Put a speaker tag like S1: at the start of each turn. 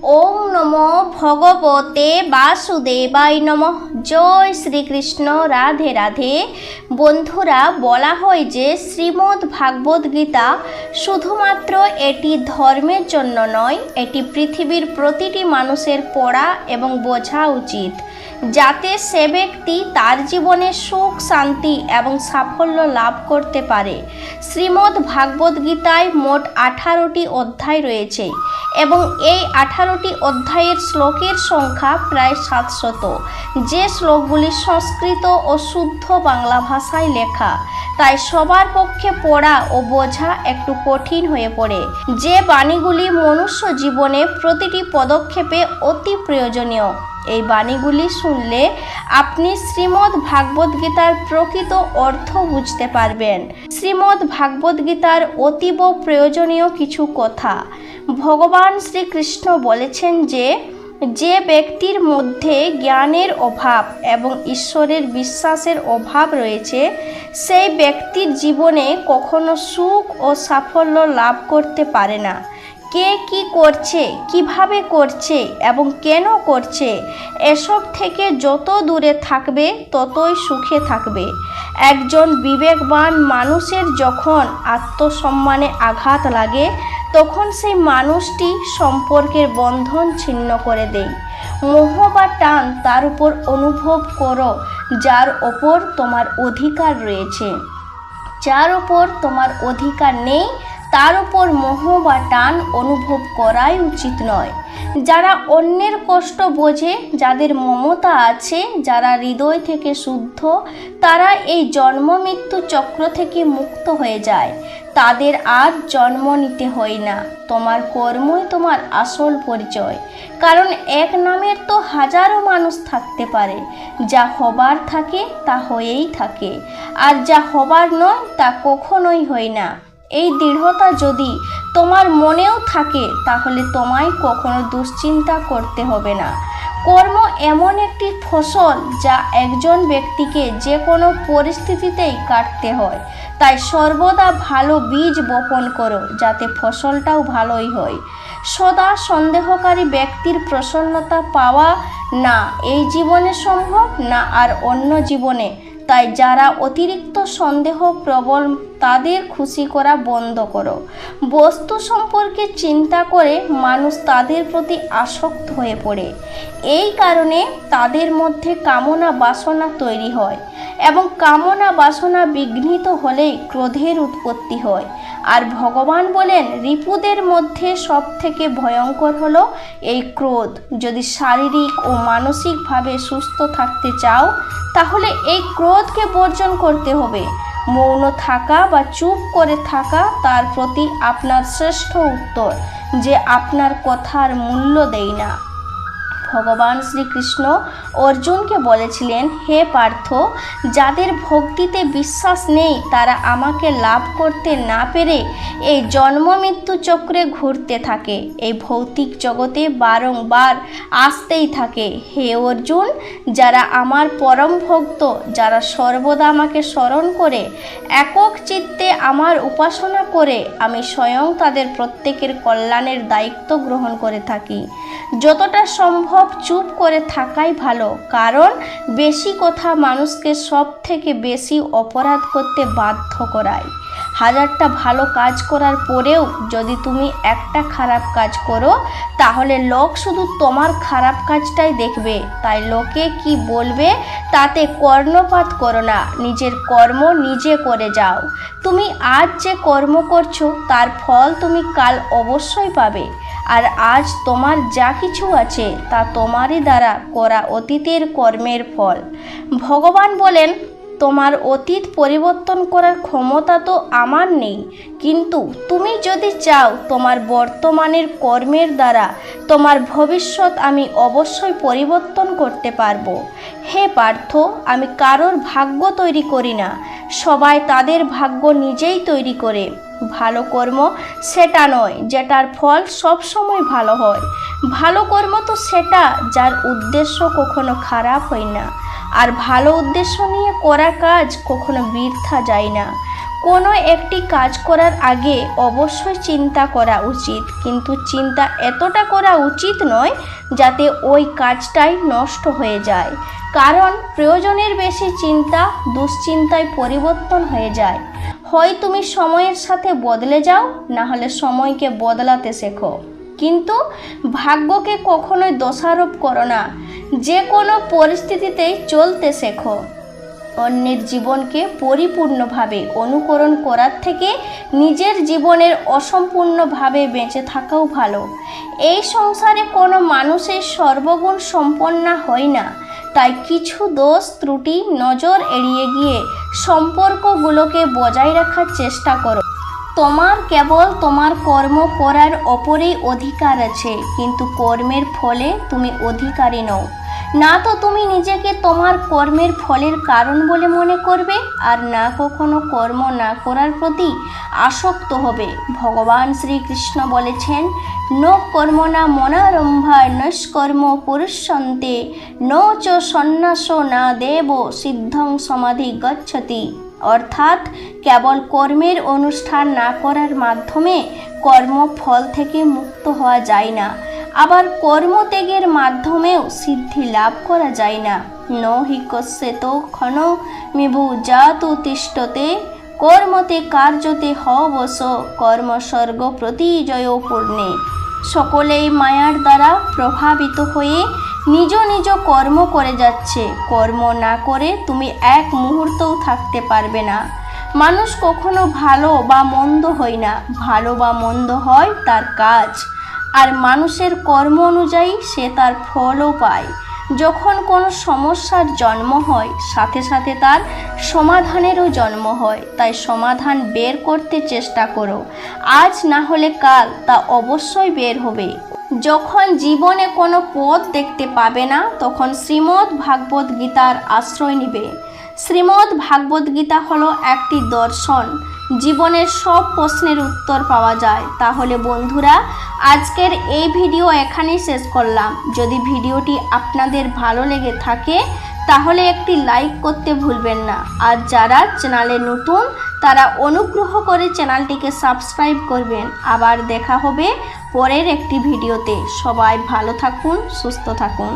S1: ওম নমো ভগবতে বাসুদেবায় নমঃ। জয় শ্রীকৃষ্ণ। রাধে রাধে। বন্ধুরা, বলা হয় যে শ্রীমদ্ ভাগবত গীতা শুধুমাত্র এটি ধর্মের জন্য নয়, এটি পৃথিবীর প্রতিটি মানুষের পড়া এবং বোঝা উচিত, যাতে সে ব্যক্তি তার জীবনে সুখ, শান্তি এবং সাফল্য লাভ করতে পারে। শ্রীমদ্ ভাগবত গীতায় মোট 18টি অধ্যায় রয়েছে এবং এই 18টি অধ্যায়ের শ্লোকের সংখ্যা প্রায় 700, যে শ্লোকগুলি সংস্কৃত ও শুদ্ধ বাংলা ভাষায় লেখা, তাই সবার পক্ষে পড়া ও বোঝা একটু কঠিন হয়ে পড়ে। যে বাণীগুলি মনুষ্য জীবনে প্রতিটি পদক্ষেপে অতি প্রয়োজনীয়। এই বাণীগুলি শুনলে আপনি শ্রীমদ্ ভাগবত গীতার প্রকৃত অর্থ বুঝতে পারবেন। শ্রীমদ্ ভাগবত গীতার অতীব প্রয়োজনীয় কিছু কথা। ভগবান শ্রীকৃষ্ণ বলেছেন যে ব্যক্তির মধ্যে জ্ঞানের অভাব এবং ঈশ্বরের বিশ্বাসের অভাব রয়েছে, সেই ব্যক্তির জীবনে কখনো সুখ ও সাফল্য লাভ করতে পারে না। কে কি করছে, কিভাবে করছে এবং কেন করছে, এসব থেকে যত দূরে থাকবে ততই সুখে থাকবে। একজন বিবেকবান মানুষের যখন আত্মসম্মানে আঘাত লাগে, তখন সেই মানুষটি সম্পর্কের বন্ধন ছিন্ন করে দেয়। মোহ বা টান তার উপর অনুভব করো যার ওপর তোমার অধিকার রয়েছে। যার ওপর তোমার অধিকার নেই তার উপর মোহ বা টান অনুভব করাই উচিত নয়। যারা অন্যের কষ্ট বোঝে, যাদের মমতা আছে, যারা হৃদয় থেকে শুদ্ধ, তারা এই জন্ম মৃত্যু চক্র থেকে মুক্ত হয়ে যায়। তাদের আর জন্ম নিতে হয় না। তোমার কর্মই তোমার আসল পরিচয়। কারণ এক নামের তো হাজারো মানুষ থাকতে পারে। যা হবার থাকে তা হয়েই থাকে, আর যা হবার নয় তা কখনোই হয় না। এই দৃঢ়তা যদি তোমার মনেও থাকে, তাহলে তোমায় কখনো দুশ্চিন্তা করতে হবে না। কর্ম এমন একটি ফসল যা একজন ব্যক্তিকে যে কোনো পরিস্থিতিতেই কাটতে হয়। তাই সর্বদা ভালো বীজ বপন করো, যাতে ফসলটাও ভালোই হয়। সদা সন্দেহকারী ব্যক্তির প্রসন্নতা পাওয়া না এই জীবনে সম্ভব, না আর অন্য জীবনে। তাই যারা অতিরিক্ত সন্দেহ প্রবল, তাদের খুশি করা বন্ধ করো। বস্তু সম্পর্কে চিন্তা করে মানুষ তাদের প্রতি আসক্ত হয়ে পড়ে। এই কারণে তাদের মধ্যে কামনা বাসনা তৈরি হয় এবং কামনা বাসনা বিঘ্নিত হলেই ক্রোধের উৎপত্তি হয়। আর ভগবান বলেন, রিপুদের মধ্যে সব থেকে ভয়ঙ্কর হলো এই ক্রোধ। যদি শারীরিক ও মানসিকভাবে সুস্থ থাকতে চাও, তাহলে এই ক্রোধকে বর্জন করতে হবে। মৌন থাকা বা চুপ করে থাকা তার প্রতি আপনার শ্রেষ্ঠ উত্তর, যে আপনার কথার মূল্য দেয় না। ভগবান শ্রীকৃষ্ণ অর্জুনকে বলেছিলেন, হে পার্থ, যাদের ভক্তিতে বিশ্বাস নেই তারা আমাকে লাভ করতে না পেরে এই জন্ম মৃত্যু চক্রে ঘুরতে থাকে। এই ভৌতিক জগতে বারংবার আসতেই থাকে। হে অর্জুন, যারা আমার পরম ভক্ত, যারা সর্বদা আমাকে স্মরণ করে, একক চিত্তে আমার উপাসনা করে, আমি স্বয়ং তাদের প্রত্যেকের কল্যাণের দায়িত্ব গ্রহণ করে থাকি। যতটা সম্ভব চুপ করে থাকাই ভালো, কারণ বেশি কথা মানুষকে সব থেকে বেশি অপরাধ করতে বাধ্য করায়। হাজারটা ভালো কাজ করার পরেও যদি তুমি একটা খারাপ কাজ করো, তাহলে লোক শুধু তোমার খারাপ কাজটাই দেখবে। তাই লোকে কি বলবে তাতে কর্ণপাত করো না, নিজের কর্ম নিজে করে যাও। তুমি আজ যে কর্ম করছো তার ফল তুমি কাল অবশ্যই পাবে। আর আজ তোমার যা কিছু আছে তা তোমারই দ্বারা করা অতীতের কর্মের ফল। ভগবান বলেন, তোমার অতীত পরিবর্তন করার ক্ষমতা তো আমার নেই, কিন্তু তুমি যদি চাও, তোমার বর্তমানের কর্মের দ্বারা তোমার ভবিষ্যৎ আমি অবশ্যই পরিবর্তন করতে পারবো। হে পার্থ, আমি কারোর ভাগ্য তৈরি করি না, সবাই তাদের ভাগ্য নিজেই তৈরি করে। ভালো কর্ম সেটা নয় যেটার ফল সবসময় ভালো হয়। ভালো কর্ম তো সেটা যার উদ্দেশ্য কখনো খারাপ হয় না। আর ভালো উদ্দেশ্য নিয়ে করা কাজ কখনো বৃথা যায় না। কোনো একটি কাজ করার আগে অবশ্যই চিন্তা করা উচিত, কিন্তু চিন্তা এতটা করা উচিত নয় যাতে ওই কাজটাই নষ্ট হয়ে যায়। কারণ প্রয়োজনের বেশি চিন্তা দুশ্চিন্তায় পরিবর্তন হয়ে যায়। হয় তুমি সময়ের সাথে বদলে যাও, না হলে সময়কে বদলাতে শেখো। কিন্তু ভাগ্যকে কখনোই দোষারোপ করো না, যে কোনো পরিস্থিতিতেই চলতে শেখো। অন্যের জীবনকে পরিপূর্ণভাবে অনুকরণ করার থেকে নিজের জীবনের অসম্পূর্ণভাবে বেঁচে থাকাও ভালো। এই সংসারে কোনো মানুষের সর্বগুণ সম্পন্ন হয় না, তাই কিছু দোষ ত্রুটি নজর এড়িয়ে গিয়ে সম্পর্কগুলোকে বজায় রাখার চেষ্টা করো। তোমার কেবল তোমার কর্ম করার ওপরেই অধিকার আছে, কিন্তু কর্মের ফলে তুমি অধিকারী নও। না তো তুমি নিজেকে তোমার কর্মের ফলের কারণ বলে মনে করবে, আর না কখনো কর্ম না করার প্রতি আসক্ত হবে। ভগবান শ্রীকৃষ্ণ বলেছেন, ন কর্মণা মনারম্ভা নৈষ্কর্ম পুরুষন্তে ন চ সন্ন্যাস না দেব সিদ্ধং সমাধি গচ্ছতি। অর্থাৎ কেবল কর্মের অনুষ্ঠান না করার মাধ্যমে কর্মফল থেকে মুক্ত হওয়া যায় না, আবার কর্মত্যাগের মাধ্যমেও সিদ্ধি লাভ করা যায় না। ন হি কস্যেত ক্ষণ মিভু জাতু তিষ্ঠতে কর্মতে কার্যতে হবস কর্মস্বর্গ প্রতিজয় পূর্ণে। সকলেই মায়ার দ্বারা প্রভাবিত হয়ে নিজ নিজ কর্ম করে যাচ্ছে। কর্ম না করে তুমি এক মুহূর্তও থাকতে পারবে না। মানুষ কখনো ভালো বা মন্দ হয় না, ভালো বা মন্দ হয় তার কাজ, আর মানুষের কর্ম অনুযায়ী সে তার ফলও পায়। যখন কোনো সমস্যার জন্ম হয়, সাথে সাথে তার সমাধানেরও জন্ম হয়। তাই সমাধান বের করতে চেষ্টা করো, আজ না হলে কাল তা অবশ্যই বের হবে। যখন জীবনে কোনো পথ দেখতে পাবে না, তখন শ্রীমদ্ ভাগবত গীতার আশ্রয় নিবে। শ্রীমদ্ ভাগবত গীতা হলো একটি দর্শন, জীবনের সব প্রশ্নের উত্তর পাওয়া যায়। তাহলে বন্ধুরা, আজকের এই ভিডিও এখানেই শেষ করলাম। যদি ভিডিওটি আপনাদের ভালো লেগে থাকে তাহলে একটি লাইক করতে ভুলবেন না, আর যারা চ্যানেলে নতুন তারা অনুগ্রহ করে চ্যানেলটিকে সাবস্ক্রাইব করবেন। আবার দেখা হবে পরের একটি ভিডিওতে। সবাই ভালো থাকুন, সুস্থ থাকুন।